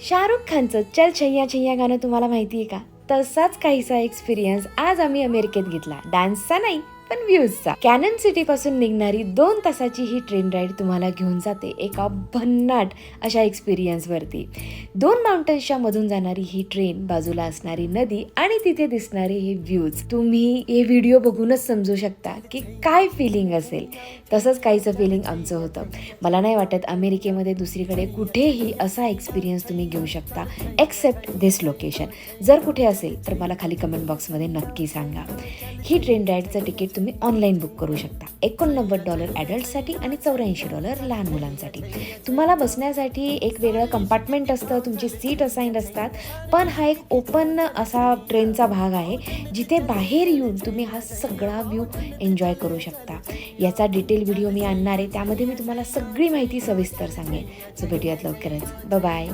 शाहरुख खानचं चल छैया छैया गाणं तुम्हाला माहिती आहे का? तसाच काहीसा एक्सपिरियन्स आज आम्ही अमेरिकेत घेतला. डान्सचा नाही पण व्ह्यूजचा. कॅनन सिटी पासून निघणारी 2 तासाची ही ट्रेन राईड तुम्हाला घेऊन जाते एका भन्नाट अशा एक्सपिरियन्स वरती. 2 माउंटन्सच्या मधून जाणारी ही ट्रेन, बाजूला असणारी नदी आणि तिथे दिसणारे हे व्ह्यूज, तुम्ही हे व्हिडिओ बघूनच समजू शकता की काय फिलिंग असेल. तसंच काहीचं फिलिंग आमचं होतं. मला नाही वाटत अमेरिकेमध्ये दुसरीकडे कुठेही असा एक्सपिरियन्स तुम्ही घेऊ शकता एक्सेप्ट दिस लोकेशन. जर कुठे असेल तर मला खाली कमेंट बॉक्समध्ये नक्की सांगा. ही ट्रेन राईडचं तिकीट तुम्ही ऑनलाईन बुक करू शकता. $89 ॲडल्टसाठी आणि $84 लहान मुलांसाठी. तुम्हाला बसण्यासाठी एक वेगळं कंपार्टमेंट असतं, तुमची सीट असाइंड असतात. पण हा एक ओपन असा ट्रेनचा भाग आहे जिथे बाहेर येऊन तुम्ही हा सगळा व्ह्यू एन्जॉय करू शकता. याचा डिटेल व्हिडिओ मी आणणार आहे, त्यामध्ये मी तुम्हाला सगळी माहिती सविस्तर सांगेन. सो भेटूयात लवकरच. बाय.